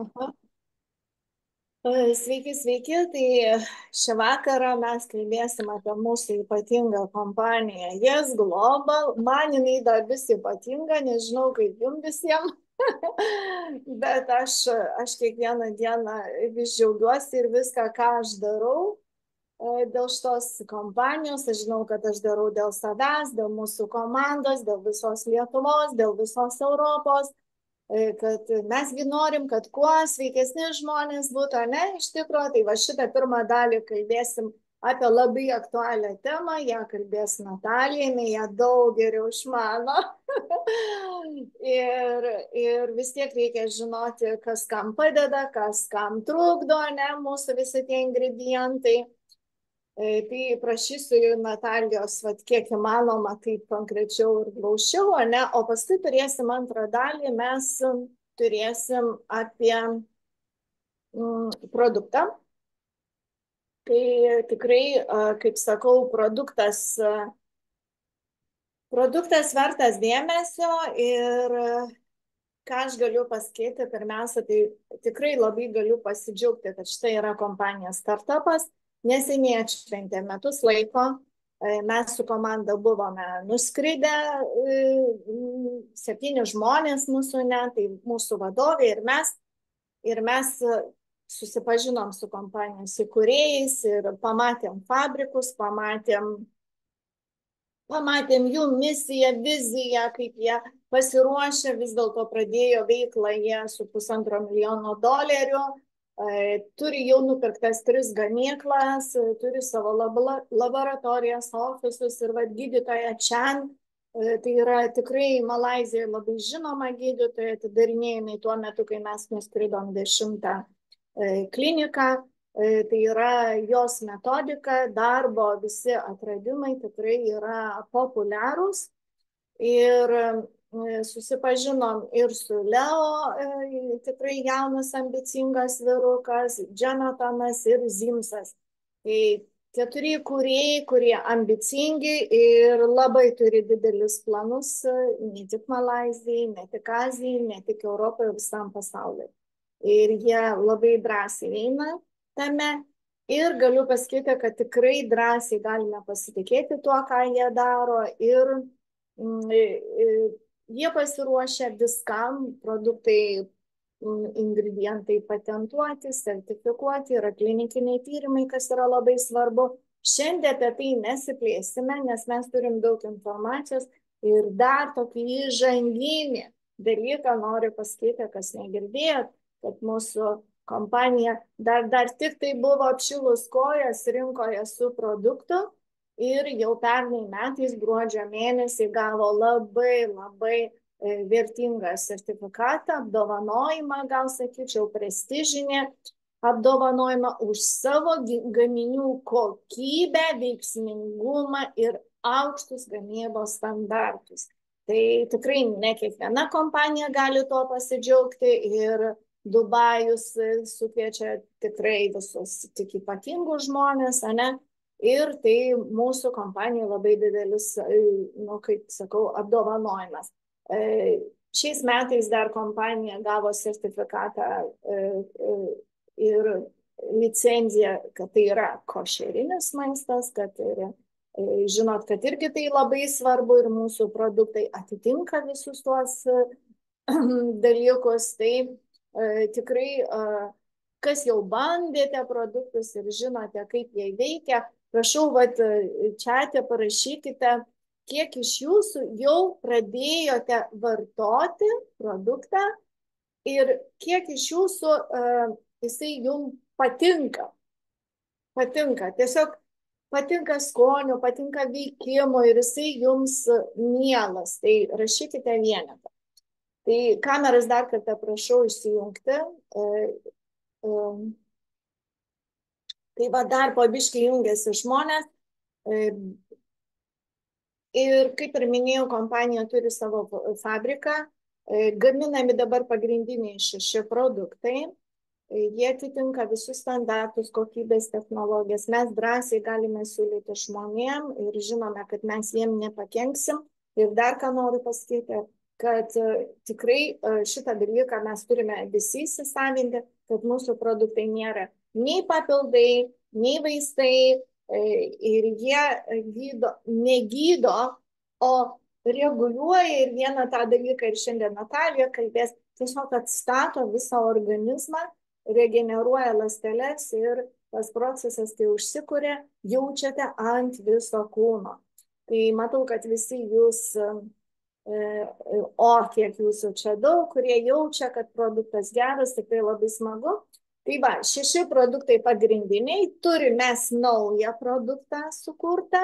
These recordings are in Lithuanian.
Aha. Sveiki, sveiki. Tai šią vakarą mes kalbėsim apie mūsų ypatingą kompaniją Yes Global. Man jinai dar vis ypatinga, nežinau kaip jums visiems, bet aš kiekvieną dieną vis džiaugiuosi ir viską, ką aš darau dėl šitos kompanijos. Aš žinau, kad aš darau dėl savęs, dėl mūsų komandos, dėl visos Lietuvos, dėl visos Europos. Kad mesgi norim, kad kuo sveikesni žmonės būtų, ar ne, iš tikrųjų. Tai va šitą pirmą dalį kalbėsim apie labai aktualią temą, ją kalbės Natalija, jinai ją daug geriau išmano. ir vis tiek reikia žinoti, kas kam padeda, kas kam trukdo, ne, mūsų visi tie ingredientai. Tai prašysiu Natalijos, vat, kiek įmanoma, taip konkrečiau ir glaušiau, ne? O paskui turėsim antrą dalį, mes turėsim apie produktą. Tai tikrai, kaip sakau, produktas vertas dėmesio ir ką aš galiu pasakyti, pirmiausia, tai tikrai labai galiu pasidžiaugti, kad štai yra kompanija startupas. Neseniai atšventė metus laiko, mes su komanda buvome nuskridę, 7 žmonės mūsų, ne, tai mūsų vadovė ir mes susipažinom su kompanijos įkūrėjais ir pamatėm fabrikus, pamatėm jų misiją, viziją, kaip jie pasiruošę, vis dėlto pradėjo veiklą jie su $1,5 milijono, turi jau nupirktas 3 gamyklas, turi savo laboratorijas, ofisus ir gydytoja Čan, tai yra tikrai Malaizijoje labai žinoma gydytoja, atidarinėjimai tuo metu, kai mes nuskridom 10 kliniką. Tai yra jos metodika, darbo visi atradimai tikrai yra populiarūs. Ir susipažinom ir su Leo, tikrai jaunas, ambicingas vyrukas, Jonathanas ir Zimsas. Tai 4 kūrėjai, kurie ambicingi ir labai turi didelius planus, ne tik Malaizijai, ne tik Azijai, ne tik Europai, visam pasauliui. Ir jie labai drąsiai eina tame ir galiu pasakyti, kad tikrai drąsiai galime pasitikėti tuo, ką jie daro ir jie pasiruošę viskam, produktai, ingredientai patentuoti, sertifikuoti, yra klinikiniai tyrimai, kas yra labai svarbu. Šiandien apie tai nesiplėsime, nes mes turim daug informacijos ir dar tokį įžanginį dalyką noriu pasakyti, kas negirdėjot, kad mūsų kompanija dar tik tai buvo apšilus kojas rinkoje su produktu ir jau pernai metais gruodžio mėnesį gavo labai vertingą sertifikatą, apdovanojimą, gal sakyčiau, prestižinį apdovanojimą už savo gaminių kokybę, veiksmingumą ir aukštus gamybos standartus. Tai tikrai ne kiekviena kompanija gali tuo pasidžiaugti ir Dubajus sukviečia tikrai visus tik ypatingus žmonės, ne? Ir tai mūsų kompanijai labai didelis, kaip sakau, apdovanojimas. Šiais metais dar kompanija gavo sertifikatą ir licenciją, kad tai yra košerinis maistas, kad žinot, kad irgi tai labai svarbu ir mūsų produktai atitinka visus tuos dalykus. Tai tikrai, kas jau bandėte produktus ir žinote, kaip jie veikia, prašau, čiate parašykite, kiek iš jūsų jau pradėjote vartoti produktą ir kiek iš jūsų jisai jums patinka. Tiesiog patinka skoniu, patinka veikimu ir jisai jums mielas. Tai rašykite vienetą. Tai kameras dar kartą prašau išsijungti. Tai dar po biškį jungiasi žmonės. Ir kaip ir minėjau, kompanija turi savo fabriką. Gaminami dabar pagrindiniai 6 produktai. Jie atitinka visus standartus, kokybės, technologijas. Mes drąsiai galime siūlyti žmonėm ir žinome, kad mes jiem nepakenksim. Ir dar ką noriu pasakyti, kad tikrai šitą dalyką mes turime visi įsisavinti, kad mūsų produktai nėra nei papildai, nei vaistai ir jie negydo, o reguliuoja ir vieną tą dalyką, ir šiandien Natalija kalbės, tiesiog atstato visą organizmą, regeneruoja ląsteles ir tas procesas, kai užsikuria, jaučiate ant viso kūno. Tai matau, kad visi jūs, kiek jūsų čia daug, kurie jaučia, kad produktas geras, tikrai labai smagu. Tai va, 6 produktai pagrindiniai, turime mes naują produktą sukurtą,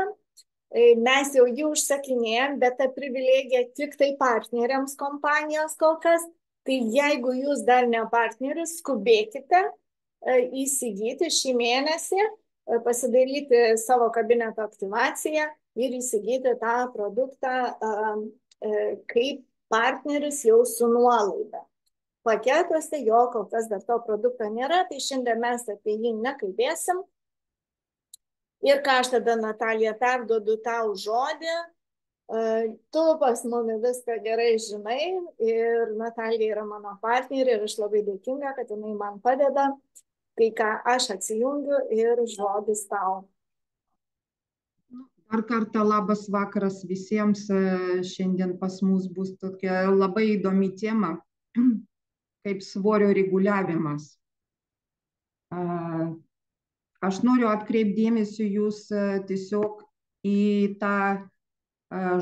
mes jau jį užsakinėjom, bet ta privilegija tik tai partneriams kompanijos kol kas. Tai jeigu jūs dar ne partneris, skubėkite įsigyti šį mėnesį, pasidaryti savo kabineto aktyvaciją ir įsigyti tą produktą kaip partneris jau su nuolaida. Paketuose jo kol kas dar to produkto nėra, tai šiandien mes apie jį nekalbėsim. Ir ką aš tada, Natalija, perduodu tau žodį. Tu pas mumi viską gerai žinai ir Natalija yra mano partnerė ir aš labai dėkinga, kad jinai man padeda. Tai ką aš atsijungiu ir žodis tau. Dar kartą labas vakaras visiems. Šiandien pas mus bus tokia labai įdomi tema, kaip svorio reguliavimas. Aš noriu atkreipti dėmesį jūs tiesiog į tą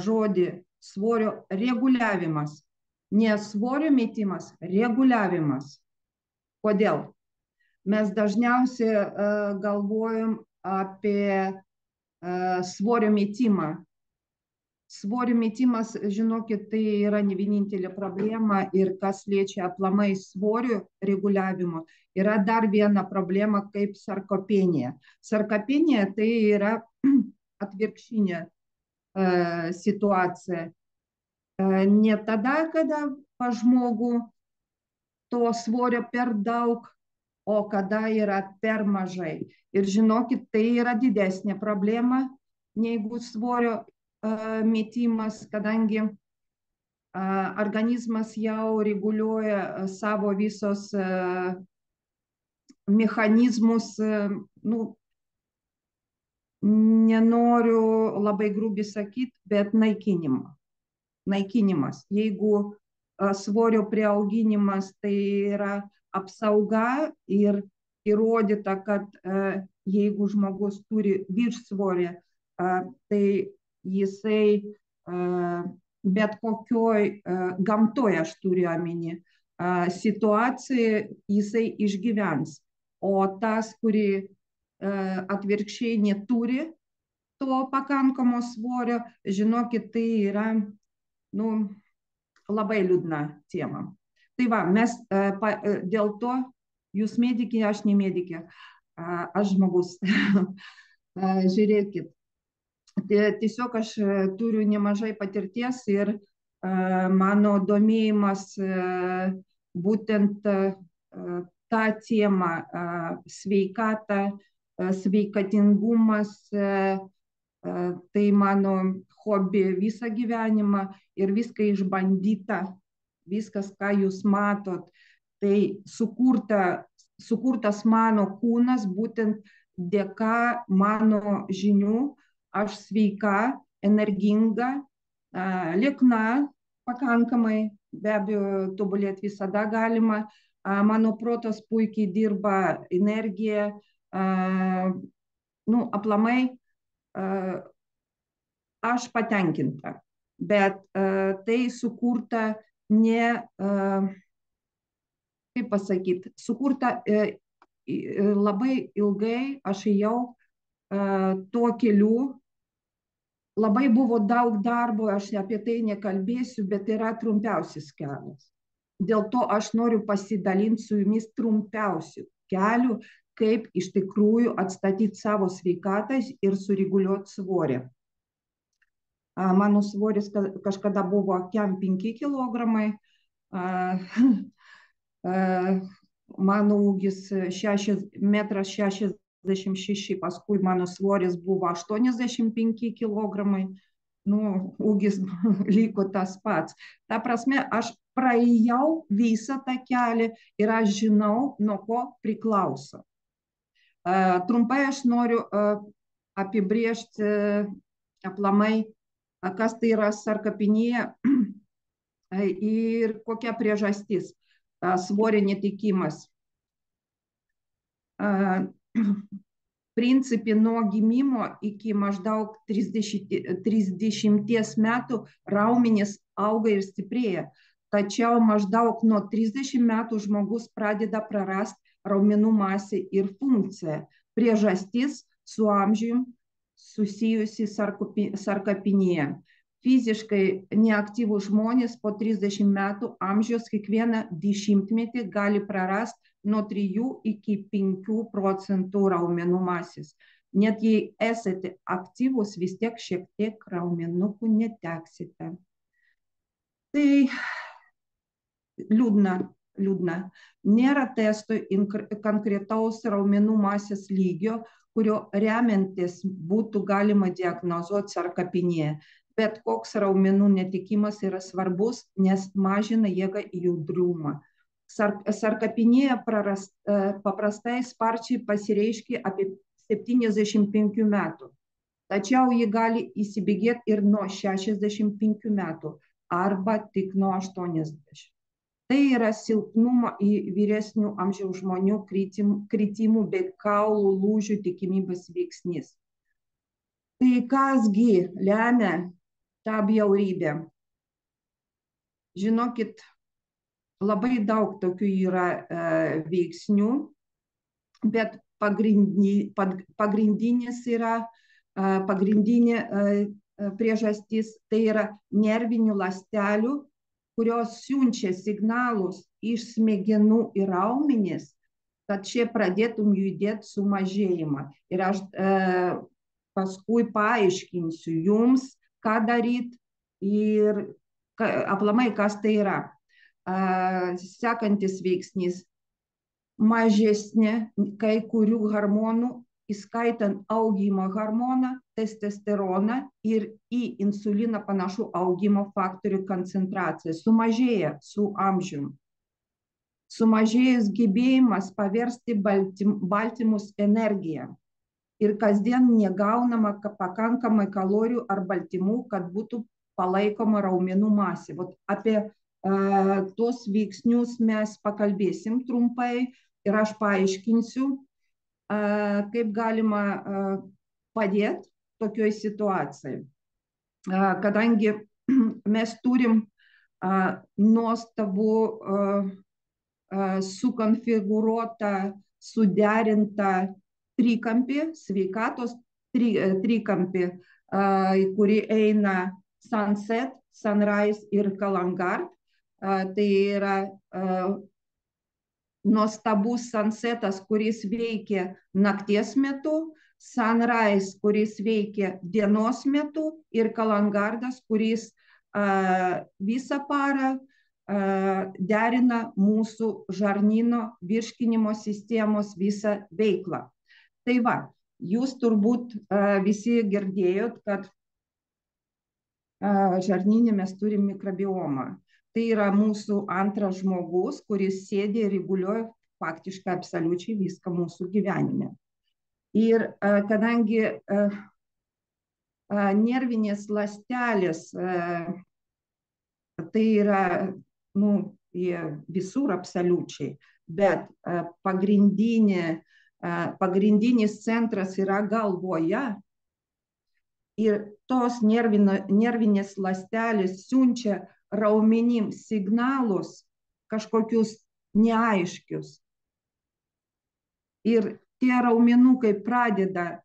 žodį svorio reguliavimas. Ne svorio metimas, reguliavimas. Kodėl? Mes dažniausiai galvojam apie svorio metimą. Svorio metimas, žinokit, tai yra ne vienintelė problema ir kas liečia aplamai svorio reguliavimo, yra dar viena problema kaip sarkopenija. Sarkopenija tai yra atvirkštinė situacija. Ne tada, kada pas žmogų to svorio per daug, o kada yra per mažai. Ir žinokit, tai yra didesnė problema negu svorio metimas, kadangi organizmas jau reguliuoja savo visos mechanizmus, nenoriu labai grubiai sakyti, bet naikinimas. Jeigu svorio priauginimas tai yra apsauga ir įrodyta, kad jeigu žmogus turi viršsvorį, tai jisai bet kokioj gamtoje, aš turiu omeny, situacijai jisai išgyvens. O tas, kuri atvirkščiai neturi to pakankamo svorio, žinokit, tai yra labai liūdna tema. Tai va, mes dėl to, jūs medikė, aš ne medikė, aš žmogus. Žiūrėkit, tiesiog aš turiu nemažai patirties ir mano domėjimas būtent tą temą sveikata, sveikatingumas, tai mano hobi visą gyvenimą ir viską išbandyta. Viskas, ką jūs matot, tai sukurtas mano kūnas būtent dėka mano žinių. Aš sveika, energinga, liekna pakankamai, be abejo, tobulėti visada galima. Mano protas puikiai dirba, energija, aplamai aš patenkinta. Bet tai sukurta ne, kaip pasakyti, sukurta labai ilgai, aš ėjau tuo keliu, labai buvo daug darbo, aš apie tai nekalbėsiu, bet yra trumpiausias kelias. Dėl to aš noriu pasidalinti su jumis trumpiausiu keliu, kaip iš tikrųjų atstatyti savo sveikatą ir sureguliuoti svorį. Mano svoris kažkada buvo 5 kilogramai, mano ūgis 1,66 m, paskui mano svoris buvo 85 kilogramai, ūgis liko tas pats. Ta prasme, aš praėjau visą tą kelią ir aš žinau, nuo ko priklauso. Trumpai aš noriu apibriežti aplamai, kas tai yra sarkopinija ir kokia priežastis svorio netekimas. Principe nuo gimimo iki maždaug 30 metų raumenys auga ir stiprėja. Tačiau maždaug nuo 30 metų žmogus pradeda prarasti raumenų masę ir funkciją. Priežastis su amžiumi susijusi sarkopinija. Fiziškai neaktyvūs žmonės po 30 metų amžiaus kiekvieną dešimtmetį gali prarasti nuo 3 iki 5% raumenų masės. Net jei esate aktyvūs, vis tiek šiek tiek raumenukų neteksite. Tai liūdna. Nėra testo konkretaus raumenų masės lygio, kurio remiantis būtų galima diagnozuoti sarkopiniją. Bet koks raumenų netekimas yra svarbus, nes mažina jėgą ir judrumą. Sarkopinija paprastai sparčiai pasireiškia apie 75 metų. Tačiau ji gali įsibėgėti ir nuo 65 metų arba tik nuo 80. Tai yra silpnumo į vyresnių amžiaus žmonių kritimų bei kaulų lūžių tikimybės veiksnys. Tai kasgi lemia tą bjaurybę? Žinokit, labai daug tokių yra veiksnių, bet pagrindinė priežastis tai yra nervinių ląstelių, kurios siunčia signalus iš smegenų į raumenis, kad šie pradėtum judėti sumažėjimą. Ir aš paskui paaiškinsiu jums, ką daryti ir aplamai kas tai yra. Sekantis veiksnys – mažesnė kai kurių hormonų, įskaitant augimo hormoną, testosteroną ir į insuliną panašų augimo faktorių koncentracija sumažėja su amžiumi. Sumažėjus gebėjimas paversti baltymus energiją ir kasdien negaunama pakankamai kalorijų ar baltymų, kad būtų palaikoma raumenų masė. Apie tuos veiksnius mes pakalbėsim trumpai ir aš paaiškinsiu, kaip galima padėti tokioj situacijai. Kadangi mes turim nuostabų sukonfigūruotą, suderintą trikampį, sveikatos trikampį, į kurį eina Sunset, Sunrise ir Kalangard. Tai yra nuostabus Sunsetas, kuris veikia nakties metu, Sunrise, kuris veikia dienos metu ir Kalangardas, kuris visą parą derina mūsų žarnyno virškinimo sistemos visą veiklą. Tai va, jūs turbūt visi girdėjot, kad žarnyne mes turim mikrobiomą. Tai yra mūsų antras žmogus, kuris sėdi ir reguliuoja faktiškai absoliučiai viską mūsų gyvenime. Ir kadangi nervinės ląstelės tai yra visur absoliučiai, bet pagrindinis centras yra galvoje ir tos nervinės ląstelės siunčia raumenim signalus kažkokius neaiškius. Ir tie raumenukai pradeda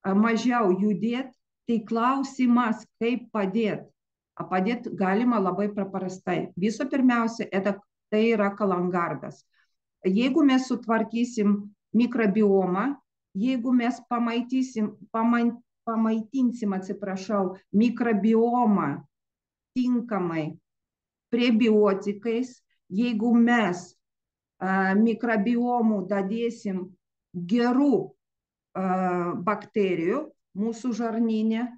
mažiau judėti, tai klausimas, kaip padėti. Padėti galima labai paprastai. Visų pirmiausia, tai yra Kalangardas. Jeigu mes sutvarkysim mikrobiomą, jeigu mes pamaitinsim, mikrobiomą tinkamai prebiotikais, jeigu mes mikrobiomų dadėsim gerų bakterijų mūsų žarnyne,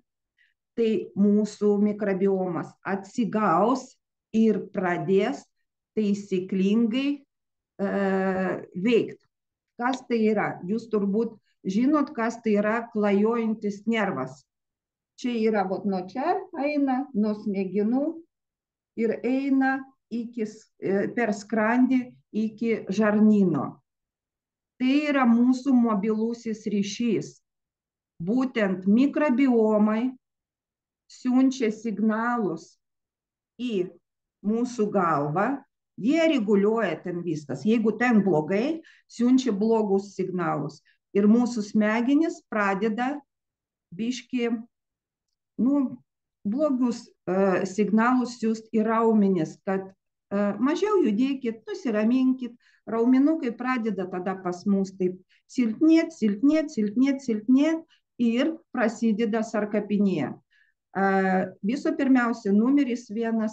tai mūsų mikrobiomas atsigaus ir pradės taisyklingai veikti. Kas tai yra? Jūs turbūt žinot, kas tai yra klajojantis nervas. Čia yra, nuo čia eina, nuo smegenų ir eina per skrandį iki žarnyno. Tai yra mūsų mobilusis ryšys. Būtent mikrobiomai siunčia signalus į mūsų galvą, jie reguliuoja ten viskas. Jeigu ten blogai, siunčia blogus signalus. Ir mūsų smegenys pradeda biški, blogus signalus siųsti į raumenis, kad mažiau judėkit, nusiraminkit, raumenukai pradeda tada pas mus taip silpnėt ir prasideda sarkopinija. Visų pirmiausia, numeris 1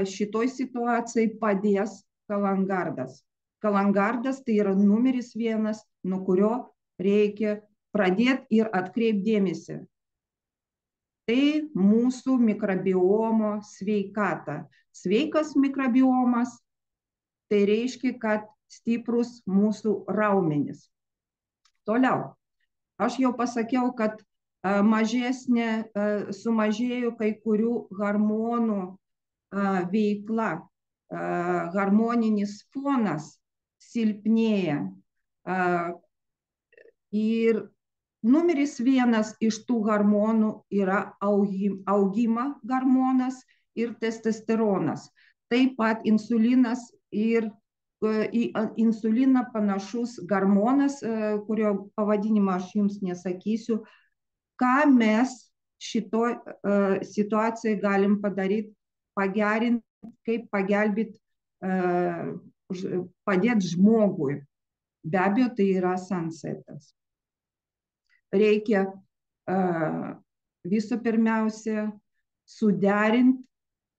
šitoj situacijai padės kalangardas. Kalangardas tai yra numeris 1, nuo kurio reikia pradėti ir atkreipti dėmesį. Tai mūsų mikrobiomo sveikata. Sveikas mikrobiomas, tai reiškia, kad stiprus mūsų raumenis. Toliau, aš jau pasakiau, kad sumažėjo kai kurių hormonų veikla, harmoninis fonas silpnėja. Ir numeris 1 iš tų hormonų yra augimo hormonas ir testosteronas. Taip pat insulinas ir į insuliną panašus hormonas, kurio pavadinimą aš jums nesakysiu. Ką mes šitoj situacijai galim padaryti, pagerinti, kaip pagelbėti, padėti žmogui. Be abejo, tai yra sunsetas. Reikia visų pirmiausia suderinti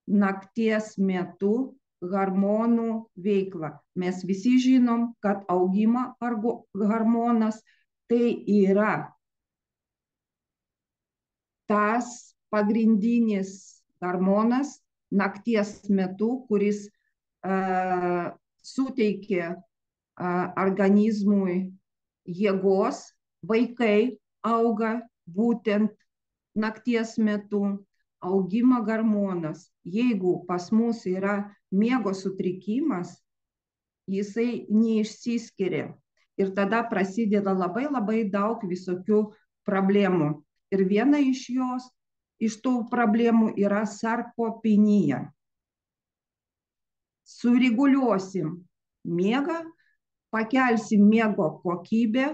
nakties metu hormonų veiklą. Mes visi žinom, kad augimo hormonas tai yra tas pagrindinis hormonas nakties metu, kuris suteikia organizmui jėgos. Vaikai auga būtent nakties metu. Augimo hormonas, jeigu pas mus yra miego sutrikimas, jisai neišsiskiria. Ir tada prasideda labai daug visokių problemų. Ir viena iš tų problemų yra sarkopinija. Sureguliuosim miegą, pakelsim miego kokybę,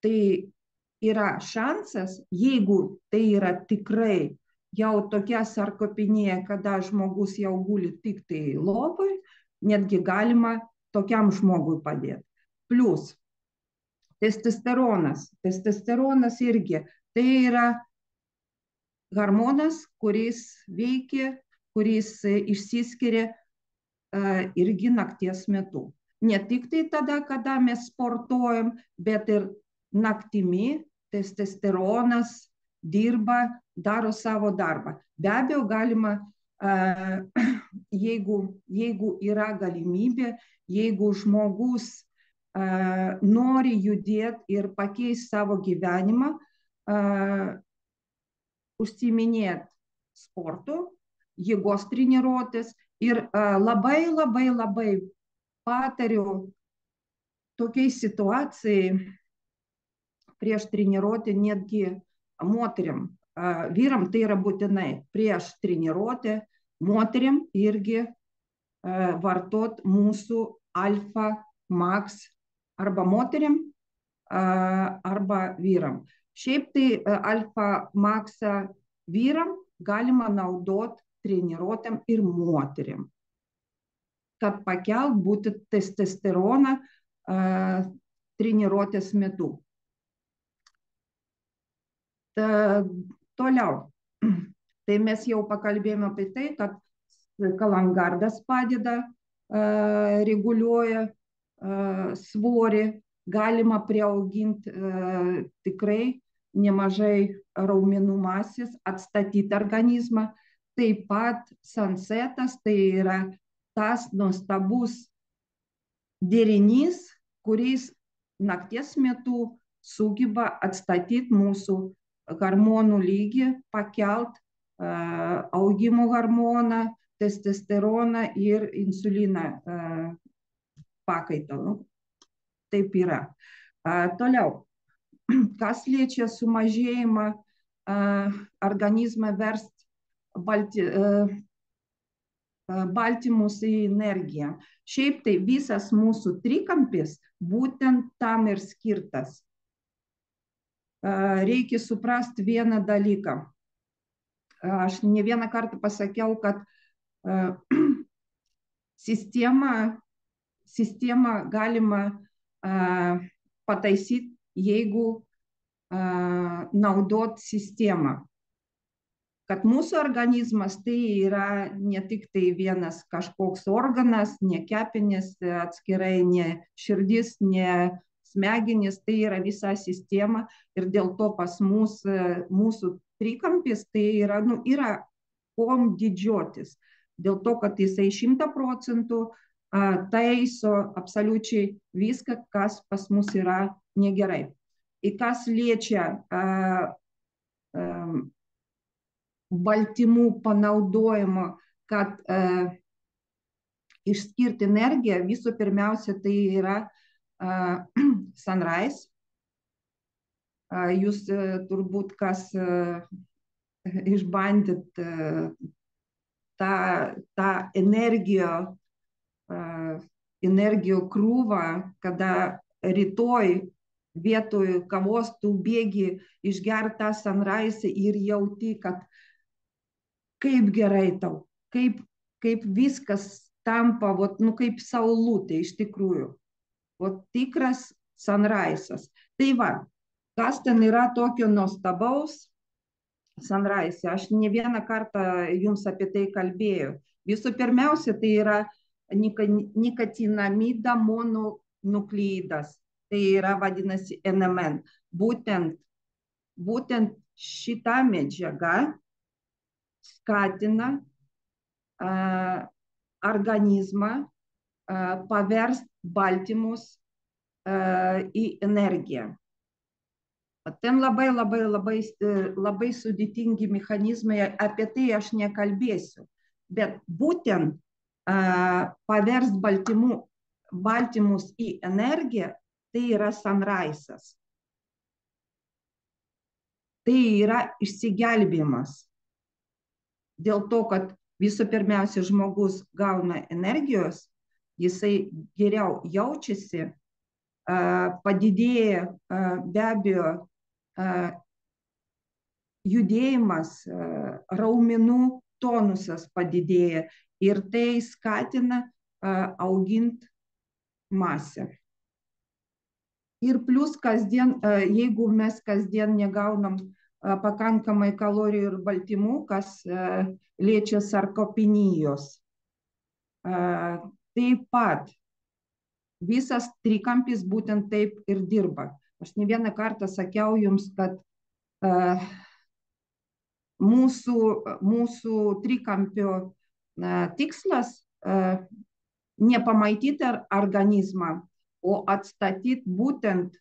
tai yra šansas, jeigu tai yra tikrai jau tokia sarkopinija, kada žmogus jau guli tik tai lovoj, netgi galima tokiam žmogui padėti. Plus testosteronas. Testosteronas irgi tai yra hormonas, kuris veikia, kuris išsiskiria irgi nakties metu. Ne tik tai tada, kada mes sportuojam, bet ir naktimi testosteronas dirba, daro savo darbą. Be abejo, galima, jeigu yra galimybė, jeigu žmogus nori judėti ir pakeisti savo gyvenimą, užsiiminėti sportu, jėgos treniruotės ir labai patariu tokiai situacijai prieš treniruotę netgi moteriam. Vyram tai yra būtinai prieš treniruotę, moteriam irgi vartot mūsų alfa max arba moteriam arba vyram. Šiaip tai alfa maxą vyram galima naudoti treniruotėm ir moteriam, kad pakelt būtent testosteroną treniruotės metu. Toliau, tai mes jau pakalbėjome apie tai, kad kalangardas padeda, reguliuoja svorį, galima priauginti tikrai nemažai raumenų masės, atstatyti organizmą. Taip pat sunsetas tai yra tas nuostabus derinys, kuris nakties metu sugeba atstatyti mūsų hormonų lygį, pakelt augimo hormoną, testosteroną ir insuliną pakaitalų. Taip yra. Toliau, kas liečia sumažėjimą organizmą verst baltymus į energiją. Šiaip tai visas mūsų trikampis būtent tam ir skirtas. Reikia suprasti vieną dalyką. Aš ne vieną kartą pasakiau, kad sistemą galima pataisyti, jeigu naudot sistemą. Kad mūsų organizmas tai yra ne tik tai vienas kažkoks organas, ne kepenys atskirai, ne širdis, ne smegenys, tai yra visa sistema ir dėl to pas mūsų trikampis tai yra, yra kuom didžiuotis. Dėl to, kad jisai 100% taiso absoliučiai viską, kas pas mus yra negerai. Ir kas liečia baltymų panaudojimo, kad išskirti energiją, visų pirmiausia, tai yra sunrise. Jūs turbūt kas išbandyt tą energijos krūvą, kada rytoj vietoj kavos tu bėgi išgerti tą sunrise ir jauti, kad kaip gerai tau, kaip viskas tampa, kaip saulutė iš tikrųjų. Tikras sunrise'as. Tai va, kas ten yra tokio nuostabaus sunrise? Aš ne vieną kartą jums apie tai kalbėjau. Visų pirmiausia, tai yra nikotinamida mononukleidas. Tai yra vadinasi NMN. Būtent šita medžiaga skatina organizmą paversti baltymus į energiją. Ten labai sudėtingi mechanizmai, apie tai aš nekalbėsiu. Bet būtent paversti baltymus į energiją, tai yra sunrise'as. Tai yra išsigelbėjimas. Dėl to, kad visų pirmiausia žmogus gauna energijos, jisai geriau jaučiasi, padidėja be abejo judėjimas, raumenų tonusas padidėja ir tai skatina auginti masę. Ir plus kasdien, jeigu mes kasdien negaunam pakankamai kalorijų ir baltymų, kas liečia sarkopenijos. Taip pat visas trikampis būtent taip ir dirba. Aš ne vieną kartą sakiau jums, kad mūsų trikampio tikslas nepamaityti organizmą, o atstatyti būtent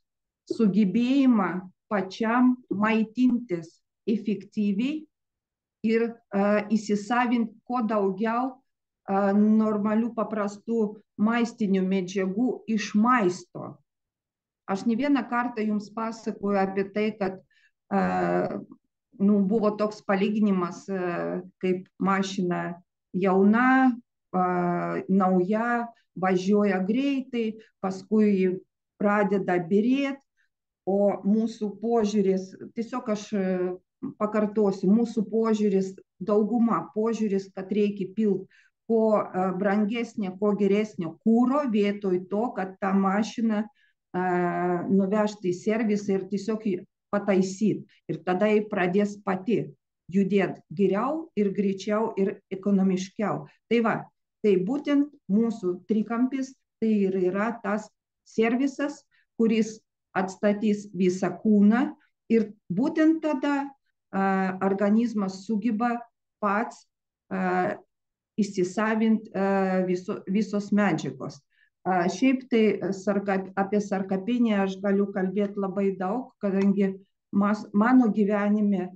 sugebėjimą pačiam maitintis efektyviai ir įsisavinti kuo daugiau normalių paprastų maistinių medžiagų iš maisto. Aš ne vieną kartą jums pasakoju apie tai, kad buvo toks palyginimas, kaip mašina jauna, nauja, važiuoja greitai, paskui pradeda byrėti, o mūsų požiūris, tiesiog aš pakartosiu, mūsų požiūris, dauguma požiūris, kad reikia pilti kuo brangesnė, kuo geresnio kuro, vietoj to, kad tą mašiną nuvežti į servisą ir tiesiog pataisyti. Ir tada jį pradės pati judėti geriau ir greičiau ir ekonomiškiau. Tai va, tai būtent mūsų trikampis, tai ir yra tas servisas, kuris atstatys visą kūną Ir būtent tada organizmas sugeba pats įsisavinti visos medžiagos. Šiaip tai apie sarkopeniją aš galiu kalbėti labai daug, kadangi mano gyvenime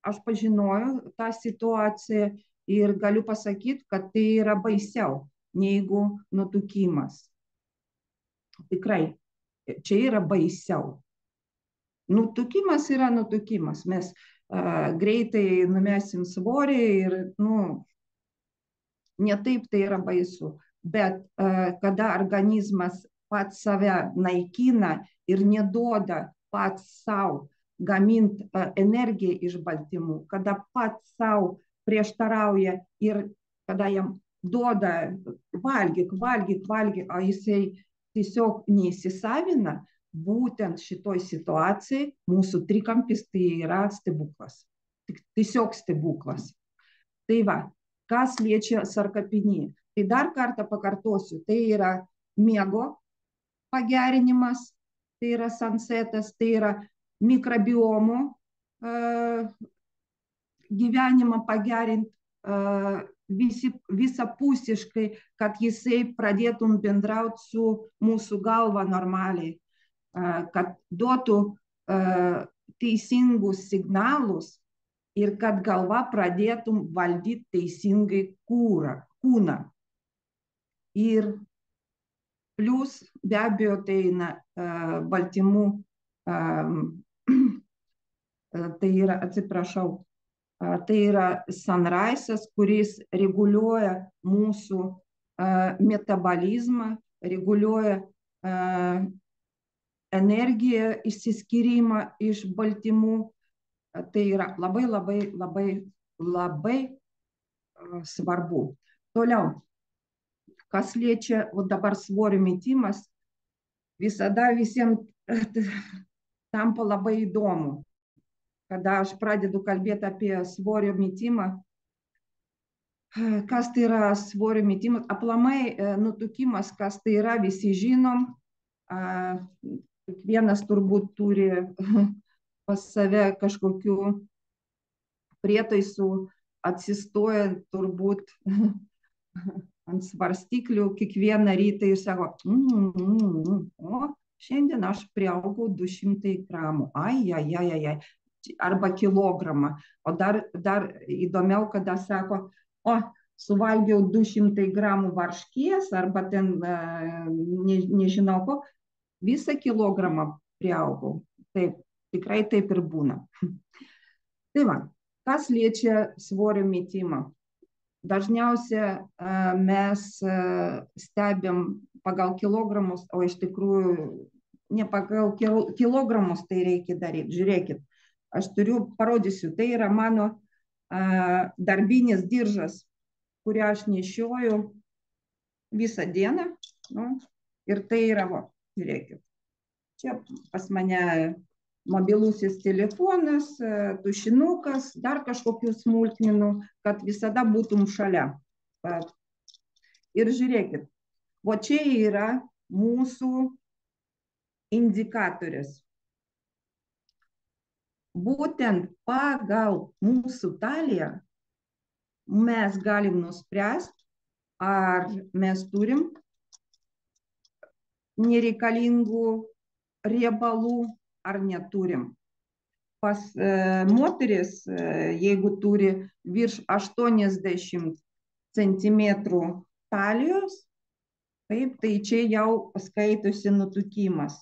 aš pažinojau tą situaciją ir galiu pasakyti, kad tai yra baisiau negu nutukimas. Tikrai, čia yra baisiau. Nutukimas yra nutukimas. Mes greitai numesim svorį ir, ne taip tai yra baisu. Bet kada organizmas pats save naikina ir neduoda pats savo gaminti energiją iš baltymų, kada pats savo prieštarauja ir kada jam duoda valgyk, o jisai tiesiog neįsisavina, būtent šitoj situacijai mūsų trikampis tai yra stebuklas. Tiesiog stebuklas. Tai va, kas liečia sarkopeniją. Tai dar kartą pakartosiu, tai yra miego pagerinimas, tai yra sunsetas, tai yra mikrobiomo gyvenimą pagerinti visapusiškai, kad jisai pradėtum bendrauti su mūsų galva normaliai, kad duotų teisingus signalus ir kad galva pradėtum valdyti teisingai kūną. Ir plus be abejo tai baltymų, tai yra, atsiprašau, tai yra sunrise'as, kuris reguliuoja mūsų metabolizmą, reguliuoja energiją išsiskyrimą iš baltymų. Tai yra labai svarbu. Toliau, kas liečia dabar svorio metimas, visada visiems tampa labai įdomu. Kada aš pradedu kalbėti apie svorio metimą, kas tai yra svorio metimas, aplamai nutukimas, kas tai yra, visi žinom, kiekvienas turbūt turi pas save kažkokių prietaisų, atsistojant turbūt ant svarstyklių kiekvieną rytą ir sako, o šiandien aš priaugau 200 gramų, arba kilogramą. O dar įdomiau, kada sako, suvalgiau 200 gramų varškės, arba ten, nežinau ko, visą kilogramą priaugau. Taip, tikrai taip ir būna. Tai va, kas liečia svorio metimą? Dažniausiai mes stebim pagal kilogramus, o iš tikrųjų ne pagal kilogramus tai reikia daryti. Žiūrėkit, aš parodysiu, tai yra mano darbinis diržas, kurį aš nešioju visą dieną. Ir tai yra, žiūrėkit, čia pas mane mobilusis telefonas, tušinukas, dar kažkokių smulkmenų, kad visada būtum šalia. Ir žiūrėkit, čia yra mūsų indikatorius. Būtent pagal mūsų taliją mes galim nuspręsti, ar mes turim nereikalingų riebalų ar neturim. Pas moteris, jeigu turi virš 80 centimetrų talijos, taip, tai čia jau skaitosi nutukimas.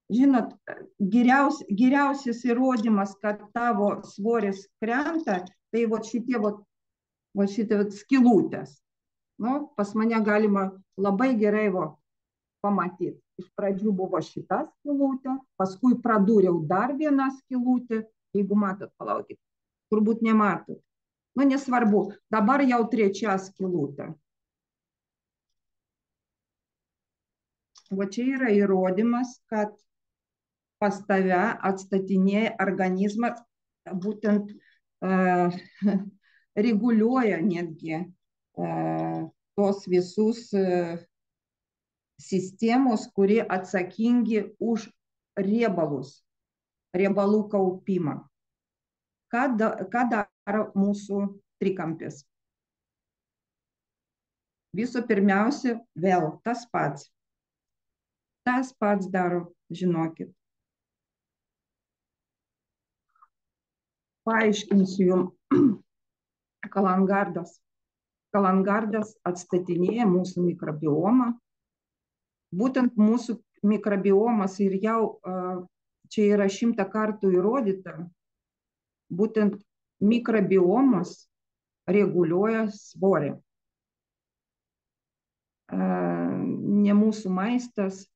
Žinot, geriausias įrodymas, kad tavo svoris krenta, tai šitie skylutės. Pas mane galima labai gerai pamatyti. Iš pradžių buvo šita skylutė, paskui pradūriau dar vieną skylutę. Jeigu matot, palaukit, turbūt nematot. Nesvarbu, dabar jau trečia skylutė. Čia yra įrodymas, kad pas tave atstatinėja organizmas, būtent reguliuoja netgi tos visus sistemos, kuri atsakingi už riebalus, riebalų kaupimą. Ką daro mūsų trikampis? Visų pirmiausia, vėl tas pats. Tas pats daro, žinokit. Paaiškinsiu jums. Kalangardas. Kalangardas atstatinėja mūsų mikrobiomą. Būtent mūsų mikrobiomas ir jau čia yra 100 kartų įrodyta, būtent mikrobiomas reguliuoja svorį. Ne mūsų maistas,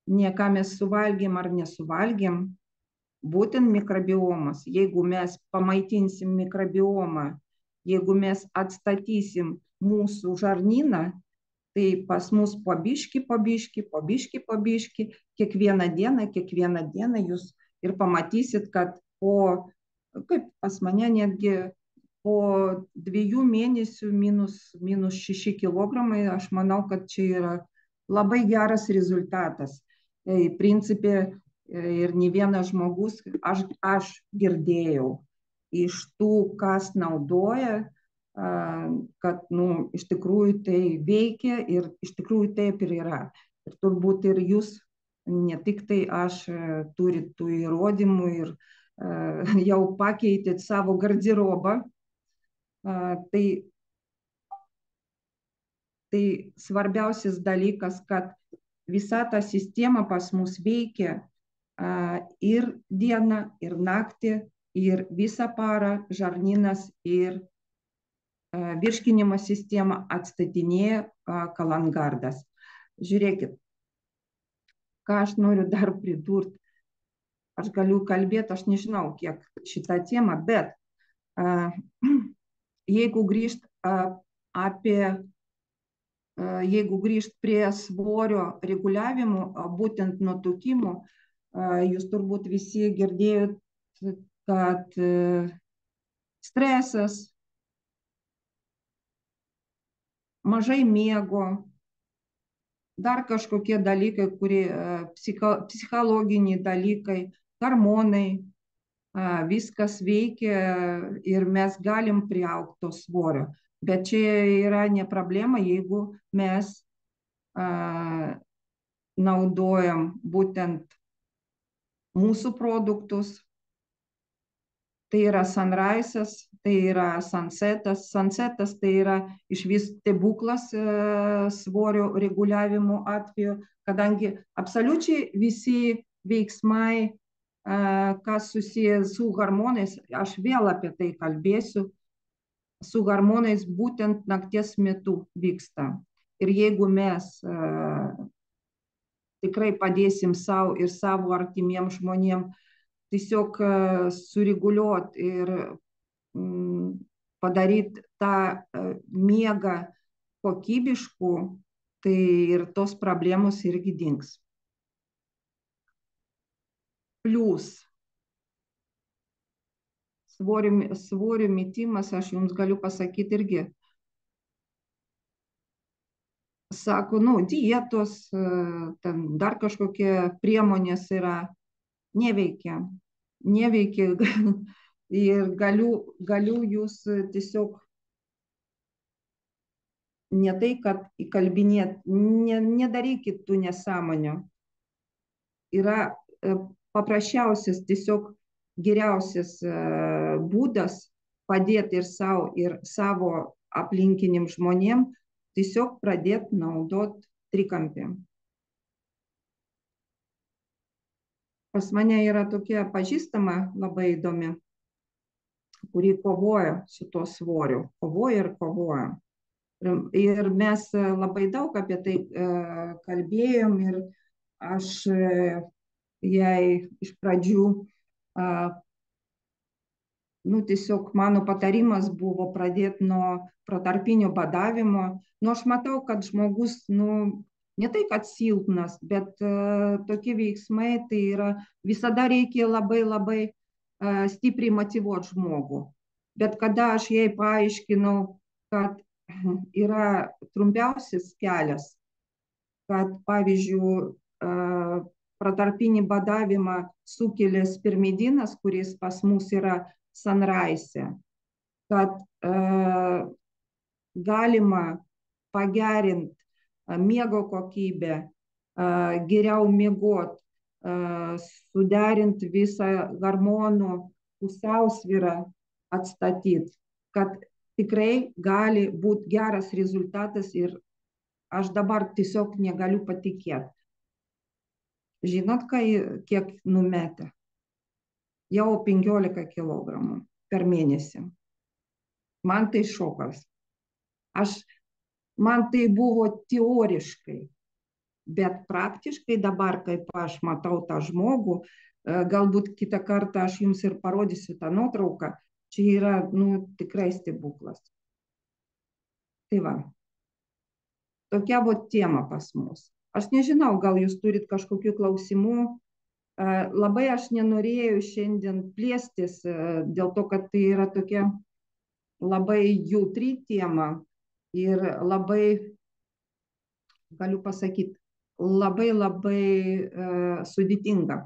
ne ką mes suvalgėm ar nesuvalgėm, būtent mikrobiomas. Jeigu mes pamaitinsim mikrobiomą, jeigu mes atstatysim mūsų žarnyną, tai pas mus po biškį, kiekvieną dieną jūs ir pamatysit, kad kaip pas mane netgi po 2 mėnesių minus 6 kilogramai, aš manau, kad čia yra labai geras rezultatas. Principe ir ne vienas žmogus, aš girdėjau iš tų, kas naudoja, kad iš tikrųjų tai veikia ir iš tikrųjų taip ir yra. Ir turbūt ir jūs, ne tik tai aš, turit tų įrodymų ir jau pakeitėt savo garderobą. Tai svarbiausias dalykas, kad visa ta sistema pas mus veikia ir dieną, ir naktį, ir visą parą žarnynas ir virškinimo sistemą atstatinėja kalangardas. Žiūrėkit, ką aš noriu dar pridurti. Aš galiu kalbėti, aš nežinau, kiek šitą temą, bet jeigu grįžt prie svorio reguliavimo, būtent nutukimo, jūs turbūt visi girdėjot, kad stresas, mažai miego, dar kažkokie dalykai, kurie psichologiniai dalykai, hormonai, viskas veikia ir mes galim priaugti to svorio. Bet čia yra ne problema, jeigu mes naudojam būtent mūsų produktus. Tai yra Sunrise'as, tai yra Sunsetas. Sunsetas tai yra išvis stebuklas svorio reguliavimo atveju, kadangi absoliučiai visi veiksmai, kas susiję su hormonais, aš vėl apie tai kalbėsiu, su hormonais būtent nakties metu vyksta. Ir jeigu mes tikrai padėsim savo ir savo artimiem žmonėm tiesiog sureguliuoti ir padaryti tą miegą kokybišku, tai ir tos problemos irgi dings. Plius svorio metimas, aš jums galiu pasakyti irgi, sako, dietos, ten dar kažkokie priemonės yra, neveikia ir galiu jūs tiesiog ne tai, kad įkalbinėt, nedarykit tų nesąmonių. Yra paprasčiausias, tiesiog geriausias būdas padėti ir savo aplinkiniam žmonėm, tiesiog pradėti naudoti trikampį. Pas mane yra tokia pažįstama labai įdomi, kuri kovoja su tuo svoriu, kovoja. Ir mes labai daug apie tai kalbėjom ir aš jai iš pradžių, tiesiog mano patarimas buvo pradėti nuo protarpinio badavimo. Aš matau, kad žmogus, ne tai, kad silpnas, bet tokie veiksmai, tai yra visada reikia labai stipriai motyvuoti žmogų. Bet kada aš jai paaiškinau, kad yra trumpiausias kelias kad, pavyzdžiui, protarpinį badavimą sukelia spermidinas, kuris pas mus yra Sunrise, kad galima pagerinti miego kokybę, geriau miegot, suderinti visą hormonų pusiausvyrą, atstatyti, kad tikrai gali būti geras rezultatas ir aš dabar tiesiog negaliu patikėti. Žinot, kiek numetė? Jau 15 kilogramų per mėnesį. Man tai šokas. Man tai buvo teoriškai, bet praktiškai dabar, kaip aš matau tą žmogų, galbūt kitą kartą aš jums ir parodysiu tą nuotrauką, čia yra, tikrai stebuklas. Tai va, tokia buvo tema pas mus. Aš nežinau, gal jūs turit kažkokių klausimų. Labai aš nenorėjau šiandien plėstis, dėl to, kad tai yra tokia labai jautri tema ir labai, galiu pasakyti, labai sudėtinga.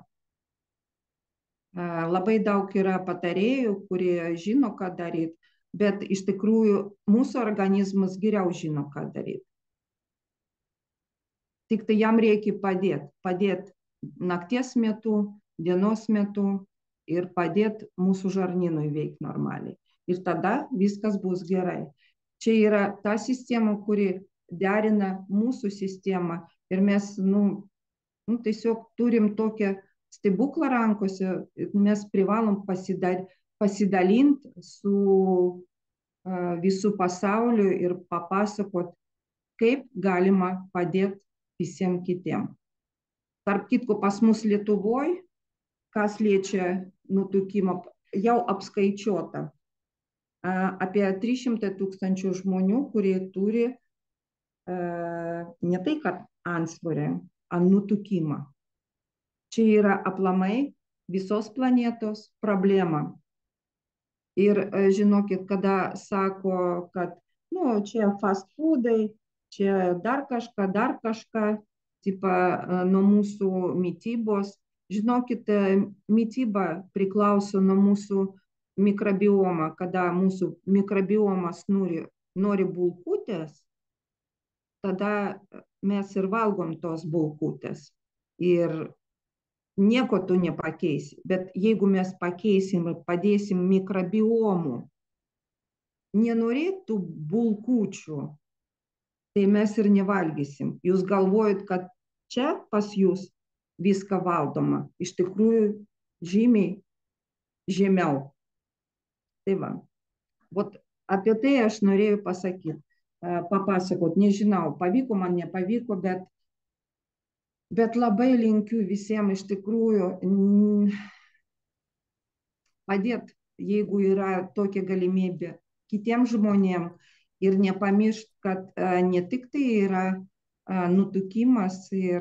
Labai daug yra patarėjų, kurie žino, ką daryti, bet iš tikrųjų mūsų organizmas geriau žino, ką daryti. Tik tai jam reikia padėti nakties metu, dienos metu ir padėti mūsų žarnynui veikti normaliai. Ir tada viskas bus gerai. Čia yra ta sistema, kuri derina mūsų sistemą ir mes tiesiog turim tokią stebuklą rankose, mes privalom pasidalinti su visų pasauliu ir papasakot, kaip galima padėti visiems kitiems. Tarp kitko, pas mus Lietuvoje, kas liečia nutukimą, jau apskaičiuota apie 300 000 žmonių, kurie turi ne tai, kad antsvorį, nutukimą. Čia yra aplamai visos planetos problema. Ir žinokit, kada sako, kad čia fast foodai, čia dar kažką, tipo, nuo mūsų mitybos. Žinokit, mityba priklauso nuo mūsų mikrobiomą. Kada mūsų mikrobiomas nori bulkutės, tada mes ir valgom tos bulkutės. Ir nieko tu nepakeisi. Bet jeigu mes pakeisim ir padėsim mikrobiomų nenorėtų bulkučių, tai mes ir nevalgysim. Jūs galvojat, kad čia pas jūs viską valdoma. Iš tikrųjų žymiai žemiau. Tai va. Apie tai aš norėjau pasakyti, papasakot. Nežinau, pavyko man, nepavyko, bet labai linkiu visiems iš tikrųjų padėti, jeigu yra tokia galimybė, kitiems žmonėms. Ir nepamiršt, kad ne tik tai yra nutukimas ir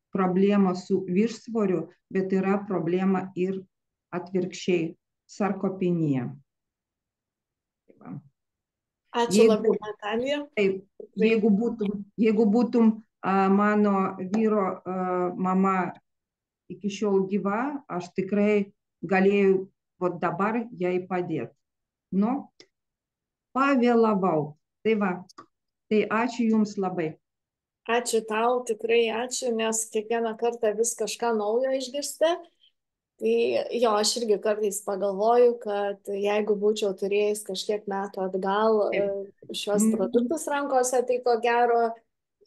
problema su viršsvoriu, bet yra problema ir atvirkščiai sarkopenija. Ačiū labai, Natalija. Taip, jeigu būtum mano vyro mama iki šiol gyva, aš tikrai galėjau dabar jai padėti. Pavėlavau. Tai va, tai ačiū Jums labai. Ačiū tau, tikrai ačiū, nes kiekvieną kartą vis kažką naujo išgirsti. Tai jo, aš irgi kartais pagalvoju, kad jeigu būčiau turėjęs kažkiek metų atgal šios produktus rankose, tai ko gero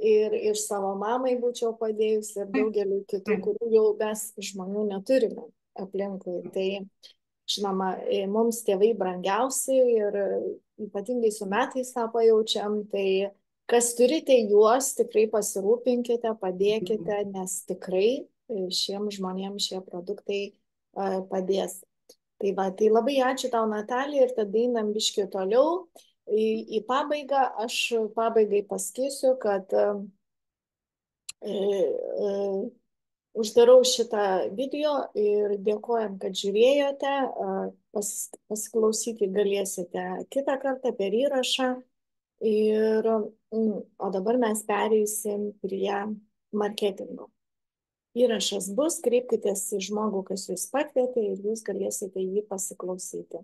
ir savo mamai būčiau padėjus ir daugeliu kitų, kurių jau mes žmonių neturime aplinkui. Tai žinoma, mums tėvai brangiausi ir ypatingai su metais tą pajaučiam, tai kas turite juos, tikrai pasirūpinkite, padėkite, nes tikrai šiems žmonėms šie produktai padės. Tai va, tai labai ačiū tau, Natalija, ir tada einam biškį toliau. Į pabaigą, aš pabaigai pasakysiu, kad uždarau šitą video ir dėkojam, kad žiūrėjote. Pasiklausyti galėsite kitą kartą per įrašą. Ir, o dabar mes pereisim prie marketingo. Įrašas bus, kreipkitės į žmogų, kas jūs pakvietė ir jūs galėsite jį pasiklausyti.